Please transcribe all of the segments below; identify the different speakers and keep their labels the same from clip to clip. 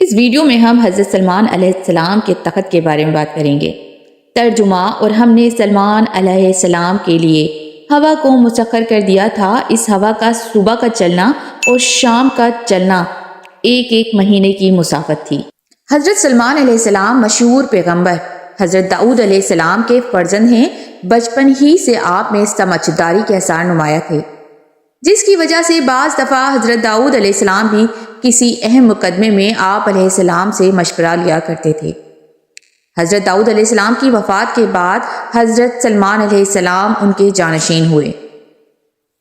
Speaker 1: اس video میں ہم حضرت سلمان علیہ السلام کے تخت کے بارے میں بات کریں گے۔ ترجمہ: اور ہم نے سلمان علیہ السلام کے لیے ہوا کو مسخر کر دیا تھا۔ اس ہوا کا صبح کا چلنا اور شام کا چلنا ایک مہینے کی مسافت تھی۔ حضرت سلمان علیہ السلام مشہور پیغمبر حضرت داؤد علیہ السلام کے فرزند ہیں۔ بچپن ہی سے آپ میں سمجھداری کے آثار نمایاں تھے، جس کی وجہ سے بعض دفعہ حضرت داؤد علیہ السلام بھی کسی اہم مقدمے میں آپ علیہ السلام سے مشورہ لیا کرتے تھے۔ حضرت داؤد علیہ السلام کی وفات کے بعد حضرت سلمان علیہ السلام ان کے جانشین ہوئے۔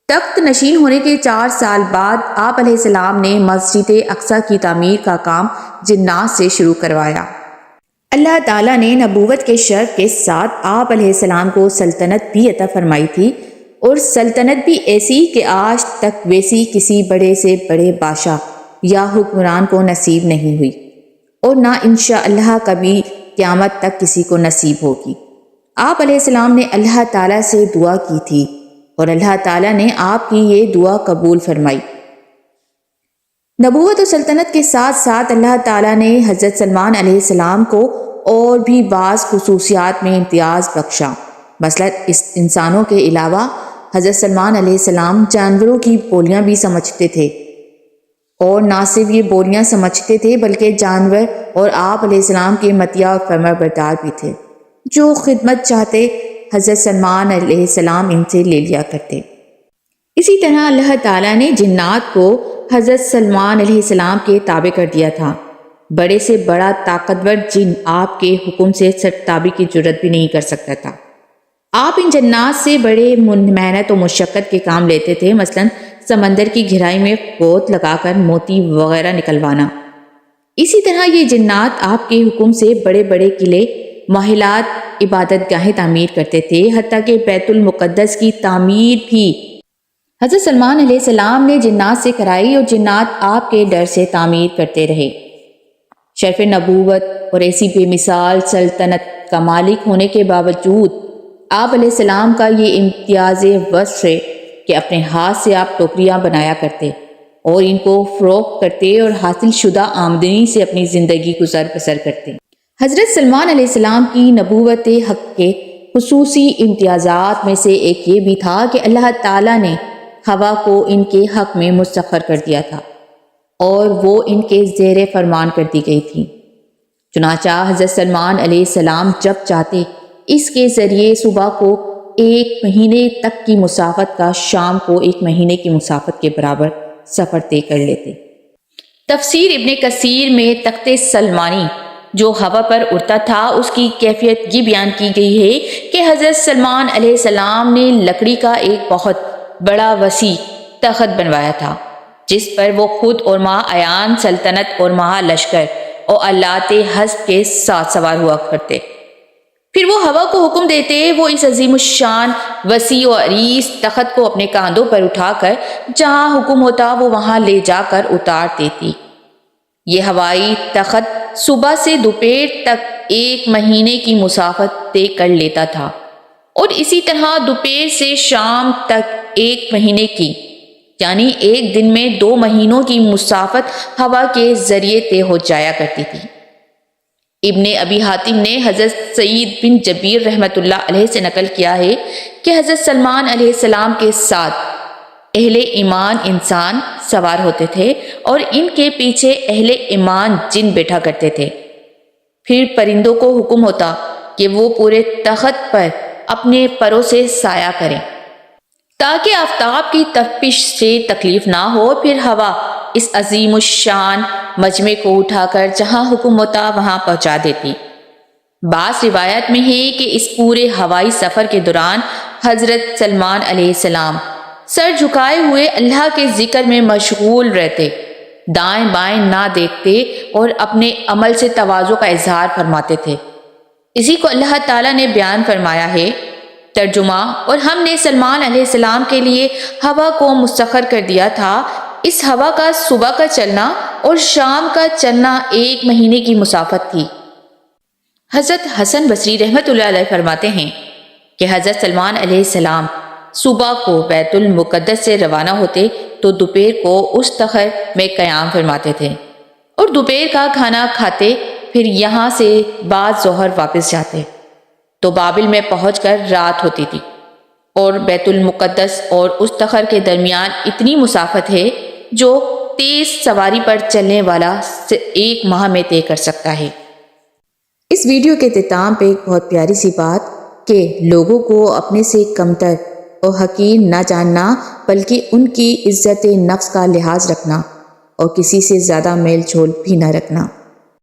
Speaker 1: تخت نشین ہونے کے 4 سال بعد آپ علیہ السلام نے مسجد اقصی کی تعمیر کا کام جنات سے شروع کروایا۔ اللہ تعالیٰ نے نبوت کے شرف کے ساتھ آپ علیہ السلام کو سلطنت بھی عطا فرمائی تھی، اور سلطنت بھی ایسی کہ آج تک ویسی کسی بڑے سے بڑے بادشاہ یا حکمران کو نصیب نہیں ہوئی، اور نہ انشاءاللہ کبھی قیامت تک کسی کو نصیب ہوگی۔ آپ علیہ السلام نے اللہ تعالیٰ سے دعا کی تھی، اور اللہ تعالیٰ نے آپ کی یہ دعا قبول فرمائی۔ نبوت و سلطنت کے ساتھ ساتھ اللہ تعالیٰ نے حضرت سلمان علیہ السلام کو اور بھی بعض خصوصیات میں امتیاز بخشا۔ مثلا انسانوں کے علاوہ حضرت سلمان علیہ السلام جانوروں کی بولیاں بھی سمجھتے تھے، اور نہ صرف یہ بولیاں سمجھتے تھے بلکہ جانور اور آپ علیہ السلام کے مطیع اور فرما بردار بھی تھے۔ جو خدمت چاہتے حضرت سلمان علیہ السلام ان سے لے لیا کرتے۔ اسی طرح اللہ تعالیٰ نے جنات کو حضرت سلمان علیہ السلام کے تابع کر دیا تھا۔ بڑے سے بڑا طاقتور جن آپ کے حکم سے سرتابی کی جرت بھی نہیں کر سکتا تھا۔ آپ ان جنات سے بڑے محنت و مشقت کے کام لیتے تھے، مثلا سمندر کی گہرائی میں گوت لگا کر موتی وغیرہ نکلوانا۔ اسی طرح یہ جنات آپ کے حکم سے بڑے بڑے قلعے، محلات، عبادت گاہیں تعمیر کرتے تھے، حتیٰ کہ بیت المقدس کی تعمیر بھی حضرت سلمان علیہ السلام نے جنات سے کرائی، اور جنات آپ کے ڈر سے تعمیر کرتے رہے۔ شرف نبوت اور ایسی بے مثال سلطنت کا مالک ہونے کے باوجود آپ علیہ السلام کا یہ امتیاز وصف ہے کہ اپنے ہاتھ سے آپ ٹوکریاں بنایا کرتے اور ان کو فروخت کرتے اور حاصل شدہ آمدنی سے اپنی زندگی گزر بسر کرتے۔ حضرت سلمان علیہ السلام کی نبوت حق کے خصوصی امتیازات میں سے ایک یہ بھی تھا کہ اللہ تعالیٰ نے ہوا کو ان کے حق میں مسخر کر دیا تھا، اور وہ ان کے زیر فرمان کر دی گئی تھی۔ چنانچہ حضرت سلمان علیہ السلام جب چاہتے اس کے ذریعے صبح کو 1 مہینے تک کی مسافت کا، شام کو 1 مہینے کی مسافت کے برابر سفر طے کر لیتے۔ تفسیر ابن کثیر میں تخت سلمانی جو ہوا پر اڑتا تھا، اس کی کیفیت یہ بیان کی گئی ہے کہ حضرت سلمان علیہ السلام نے لکڑی کا ایک بہت بڑا وسیع تخت بنوایا تھا، جس پر وہ خود اور ماں عیان سلطنت اور ماں لشکر اور آلات حسب کے ساتھ سوار ہوا کرتے۔ پھر وہ ہوا کو حکم دیتے، وہ اس عظیم الشان وسیع و عریض تخت کو اپنے کاندھوں پر اٹھا کر جہاں حکم ہوتا وہ وہاں لے جا کر اتار دیتی۔ یہ ہوائی تخت صبح سے دوپہر تک 1 مہینے کی مسافت طے کر لیتا تھا، اور اسی طرح دوپہر سے شام تک 1 مہینے کی، یعنی ایک دن میں 2 مہینوں کی مسافت ہوا کے ذریعے طے ہو جایا کرتی تھی۔ ابن ابی حاتم نے حضرت سعید بن جبیر رحمۃ اللہ علیہ سے نقل کیا ہے کہ حضرت سلمان علیہ السلام کے ساتھ اہل ایمان انسان سوار ہوتے تھے، اور ان کے پیچھے اہل ایمان جن بیٹھا کرتے تھے۔ پھر پرندوں کو حکم ہوتا کہ وہ پورے تخت پر اپنے پروں سے سایہ کریں تاکہ آفتاب کی تپش سے تکلیف نہ ہو۔ پھر ہوا اس عظیم الشان مجمع کو اٹھا کر جہاں حکم ہوتا وہاں پہنچا دیتی۔ بعض روایت میں ہے کہ اس پورے ہوائی سفر کے دوران حضرت سلمان علیہ السلام سر جھکائے ہوئے اللہ کے ذکر میں مشغول رہتے، دائیں بائیں نہ دیکھتے، اور اپنے عمل سے تواضع کا اظہار فرماتے تھے۔ اسی کو اللہ تعالیٰ نے بیان فرمایا ہے۔ ترجمہ: اور ہم نے سلمان علیہ السلام کے لیے ہوا کو مسخر کر دیا تھا۔ اس ہوا کا صبح کا چلنا اور شام کا چلنا 1 مہینے کی مسافت تھی۔ حضرت حسن بصری رحمۃ اللہ علیہ فرماتے ہیں کہ حضرت سلمان علیہ السلام صبح کو بیت المقدس سے روانہ ہوتے تو دوپہر کو اس تخت میں قیام فرماتے تھے۔ اور دوپہر کا کھانا کھاتے، پھر یہاں سے بعد ظہر واپس جاتے تو بابل میں پہنچ کر رات ہوتی تھی، اور بیت المقدس اور اس تخر کے درمیان اتنی مسافت ہے جو تیز سواری پر چلنے والا 1 ماہ میں طے کر سکتا ہے۔ اس ویڈیو کے اختتام پہ ایک بہت پیاری سی بات کہ لوگوں کو اپنے سے کمتر اور حقیر نہ جاننا، بلکہ ان کی عزت نفس کا لحاظ رکھنا اور کسی سے زیادہ میل جول بھی نہ رکھنا۔